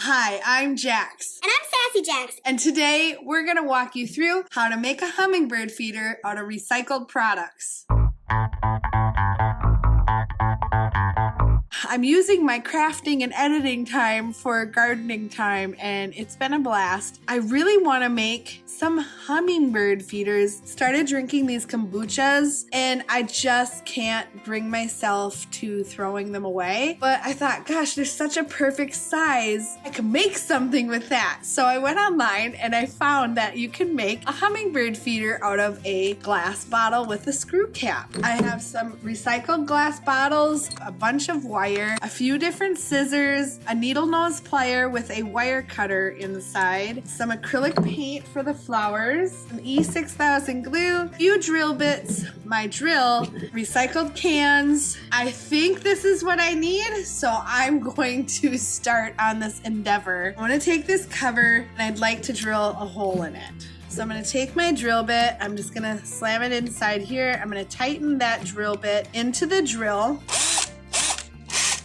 Hi, I'm Jax. And I'm Sassy Jax. And today we're going to walk you through how to make a hummingbird feeder out of recycled products. I'm using my crafting and editing time for gardening time, and it's been a blast. I really want to make some hummingbird feeders. Started drinking these kombuchas, and I just can't bring myself to throwing them away. But I thought, gosh, they're such a perfect size. I could make something with that. So I went online and I found that you can make a hummingbird feeder out of a glass bottle with a screw cap. I have some recycled glass bottles, a bunch of wire, a few different scissors, a needle nose plier with a wire cutter inside, some acrylic paint for the flowers, some E6000 glue, a few drill bits, my drill, recycled cans. I think this is what I need, so I'm going to start on this endeavor. I'm going to take this cover and I'd like to drill a hole in it. So I'm going to take my drill bit, I'm just going to slam it inside here. I'm going to tighten that drill bit into the drill.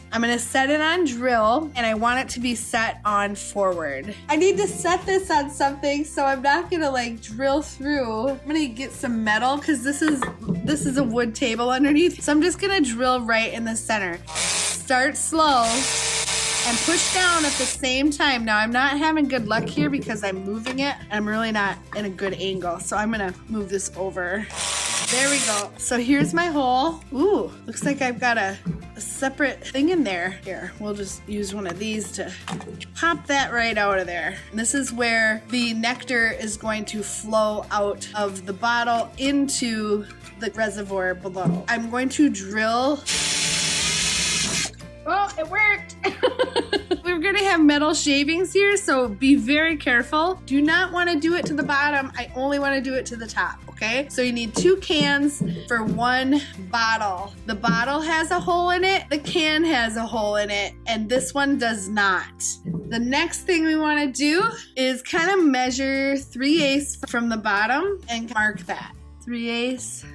I'm going to set it on drill, and I want it to be set on forward. I need to set this on something, so I'm not going to like drill through. I'm going to get some metal because this is a wood table underneath. So I'm just going to drill right in the center. Start slow and push down at the same time. Now I'm not having good luck here because I'm moving it. I'm really not in a good angle, so I'm going to move this over. There we go. So here's my hole. Ooh, looks like I've got a separate thing in there. Here, we'll just use one of these to pop that right out of there. And this is where the nectar is going to flow out of the bottle into the reservoir below. I'm going to drill. Oh, it worked. We're gonna have metal shavings here, so be very careful. Do not want to do it to the bottom. I only want to do it to the top, okay? So you need 2 cans for 1 bottle. The bottle has a hole in it, the can has a hole in it, and this one does not. The next thing we want to do is kind of measure 3/8 from the bottom and mark that. 3/8.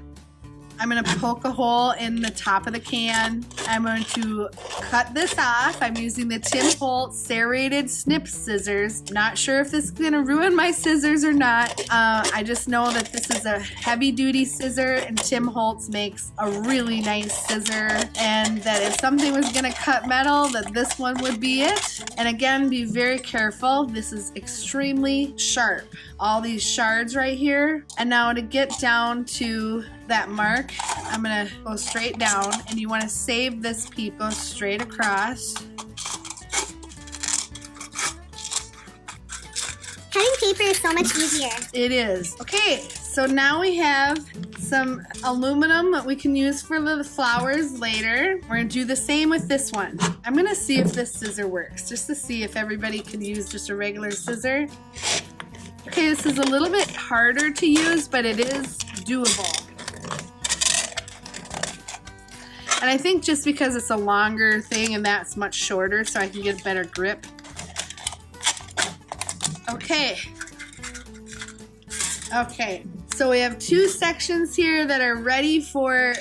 I'm going to poke a hole in the top of the can. I'm going to cut this off. I'm using the Tim Holtz serrated snip scissors. Not sure if this is going to ruin my scissors or not. I just know that this is a heavy duty scissor, and Tim Holtz makes a really nice scissor, and that if something was going to cut metal, that this one would be it. And again, be very careful. This is extremely sharp. All these shards right here. And now to get down to that mark, I'm gonna go straight down, and you want to save this piece, go straight across. Cutting paper is so much easier. It is. Okay, so now we have some aluminum that we can use for the flowers later. We're gonna do the same with this one. I'm gonna see if this scissor works, just to see if everybody can use just a regular scissor. Okay, this is a little bit harder to use, but it is doable. And I think just because it's a longer thing and that's much shorter, so I can get a better grip. Okay. Okay, so we have 2 sections here that are ready for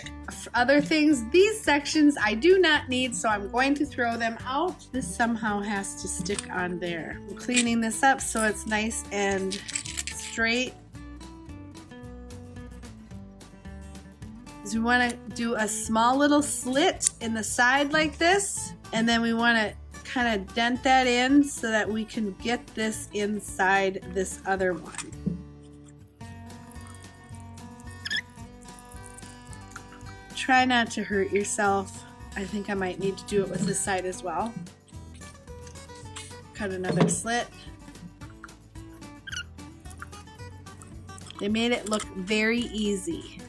other things. These sections I do not need, so I'm going to throw them out. This somehow has to stick on there. I'm cleaning this up so it's nice and straight. So we want to do a small little slit in the side like this, and then we want to kind of dent that in so that we can get this inside this other one. Try not to hurt yourself. I think I might need to do it with this side as well. Cut another slit. They made it look very easy.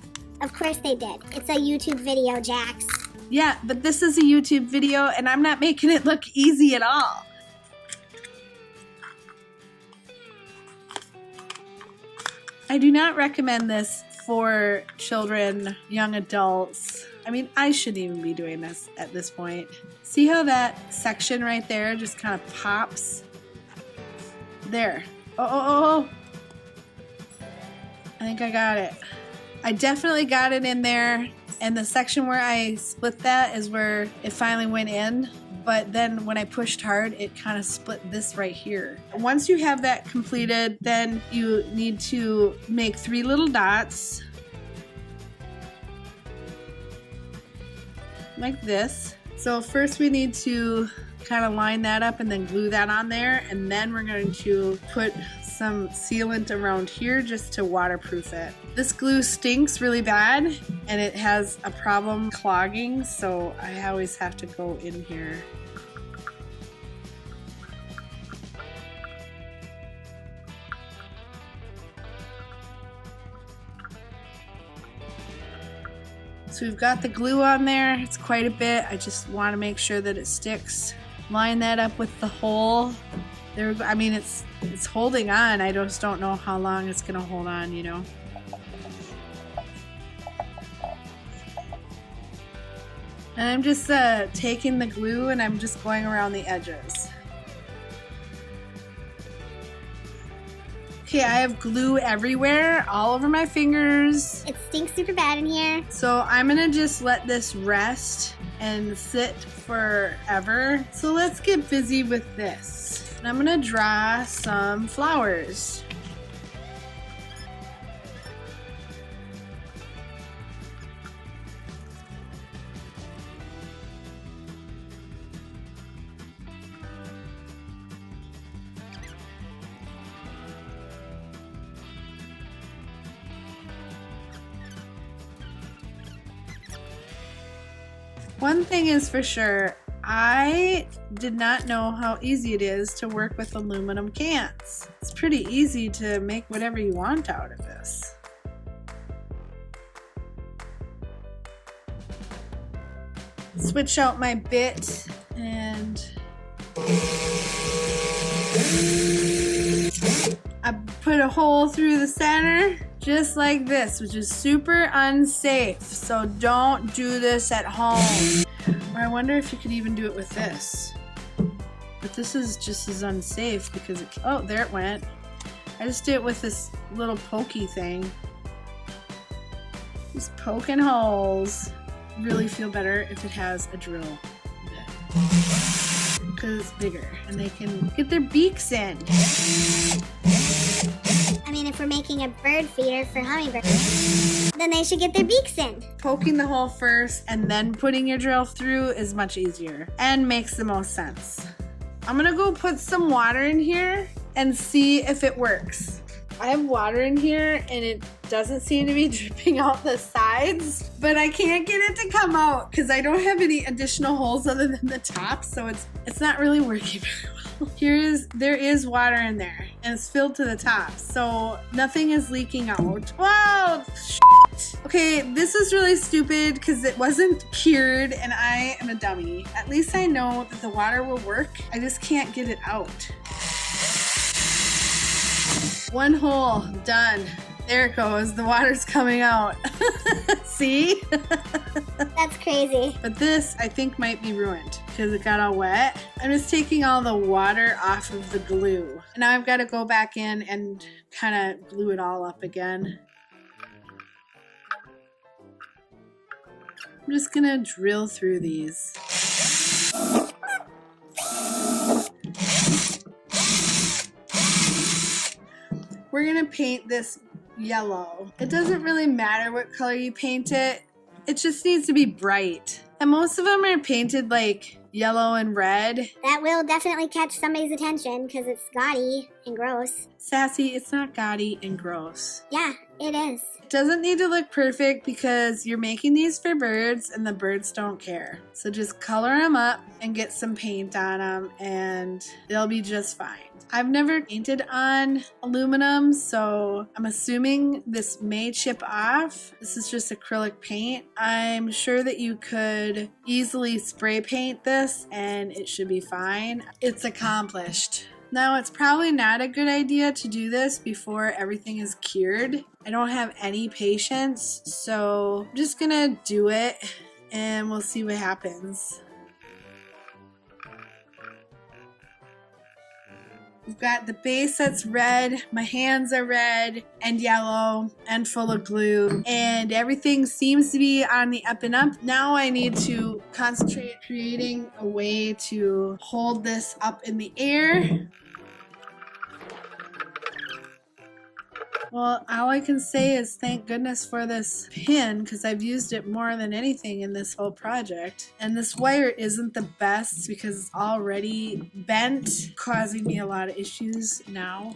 Of course they did. It's a YouTube video, Jax. Yeah, but this is a YouTube video, and I'm not making it look easy at all. I do not recommend this for children, young adults. I mean, I shouldn't even be doing this at this point. See how that section right there just kind of pops? There. Oh. I think I got it. I definitely got it in there, and the section where I split that is where it finally went in, but then when I pushed hard, it kind of split this right here. Once you have that completed, then you need to make 3 little dots like this. So first we need to kind of line that up and then glue that on there, and then we're going to put some sealant around here just to waterproof it. This glue stinks really bad and it has a problem clogging, so I always have to go in here. So we've got the glue on there. It's quite a bit. I just want to make sure that it sticks. Line that up with the hole. There, I mean, it's holding on. I just don't know how long it's gonna hold on, you know. And I'm just taking the glue and I'm just going around the edges. Okay, I have glue everywhere, all over my fingers. It stinks super bad in here. So I'm gonna just let this rest and sit forever. So let's get busy with this. And I'm gonna draw some flowers. One thing is for sure, I did not know how easy it is to work with aluminum cans. It's pretty easy to make whatever you want out of this. Switch out my bit and I put a hole through the center just like this, which is super unsafe. So don't do this at home. Or I wonder if you could even do it with this. But this is just as unsafe because it, oh, there it went. I just did it with this little pokey thing. Just poking holes. Really feel better if it has a drill because it's bigger and they can get their beaks in. I mean, if we're making a bird feeder for hummingbirds, then they should get their beaks in. Poking the hole first and then putting your drill through is much easier and makes the most sense. I'm gonna go put some water in here and see if it works. I have water in here and it doesn't seem to be dripping out the sides, but I can't get it to come out because I don't have any additional holes other than the top, so it's not really working very well. There is water in there and it's filled to the top, so nothing is leaking out. Whoa! Shit. Okay, this is really stupid because it wasn't cured and I am a dummy. At least I know that the water will work. I just can't get it out. One hole, done. There it goes, the water's coming out. See? That's crazy. But this, I think, might be ruined because it got all wet. I'm just taking all the water off of the glue. And now I've got to go back in and kind of glue it all up again. I'm just gonna drill through these. We're gonna paint this yellow. It doesn't really matter what color you paint it. It just needs to be bright. And most of them are painted like yellow and red. That will definitely catch somebody's attention because it's gaudy and gross. Sassy, it's not gaudy and gross. Yeah, it is. It doesn't need to look perfect because you're making these for birds and the birds don't care. So just color them up and get some paint on them and they'll be just fine. I've never painted on aluminum, so I'm assuming this may chip off. This is just acrylic paint. I'm sure that you could easily spray paint this and it should be fine. It's accomplished. Now, it's probably not a good idea to do this before everything is cured. I don't have any patience, so I'm just gonna do it and we'll see what happens. We've got the base that's red, my hands are red and yellow and full of glue, and everything seems to be on the up and up. Now I need to concentrate creating a way to hold this up in the air. Well, all I can say is thank goodness for this pin, because I've used it more than anything in this whole project. And this wire isn't the best because it's already bent, causing me a lot of issues now.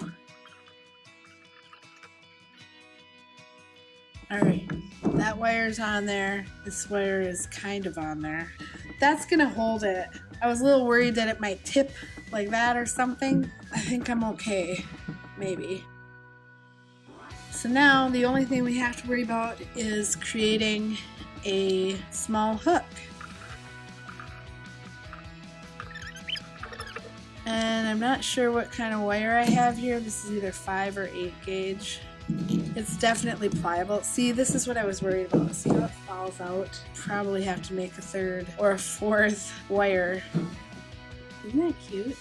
Alright, that wire's on there. This wire is kind of on there. That's gonna hold it. I was a little worried that it might tip like that or something. I think I'm okay, maybe. So now the only thing we have to worry about is creating a small hook. And I'm not sure what kind of wire I have here. This is either 5 or 8 gauge. It's definitely pliable. See, this is what I was worried about. See how it falls out? Probably have to make a 3rd or a 4th wire. Isn't that cute?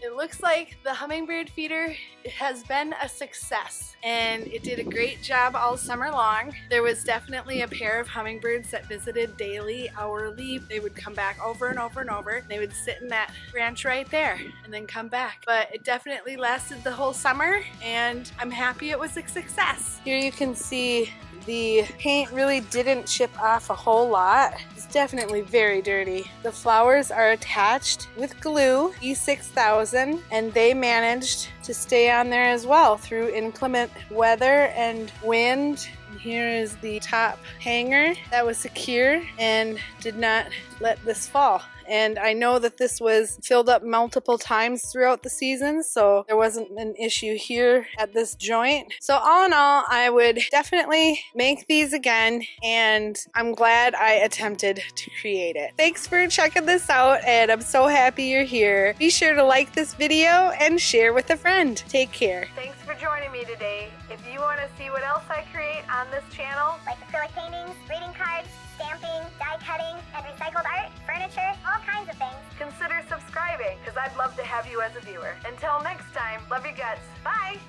It looks like the hummingbird feeder has been a success, and it did a great job all summer long. There was definitely a pair of hummingbirds that visited daily, hourly. They would come back over and over and over. They would sit in that branch right there and then come back. But it definitely lasted the whole summer, and I'm happy it was a success. Here you can see the paint really didn't chip off a whole lot. It's definitely very dirty. The flowers are attached with glue, E6000, and they managed to stay on there as well through inclement weather and wind. And here is the top hanger that was secure and did not let this fall. And I know that this was filled up multiple times throughout the season, so there wasn't an issue here at this joint. So all in all, I would definitely make these again, and I'm glad I attempted to create it. Thanks for checking this out, and I'm so happy you're here. Be sure to like this video and share with a friend. Take care. Thanks for joining me today. If you want to see what else I create on this channel, Like acrylic paintings, greeting cards, stamping, die cutting, and recycled art, furniture, all kinds of things. consider subscribing, because I'd love to have you as a viewer. Until next time, love your guts. Bye!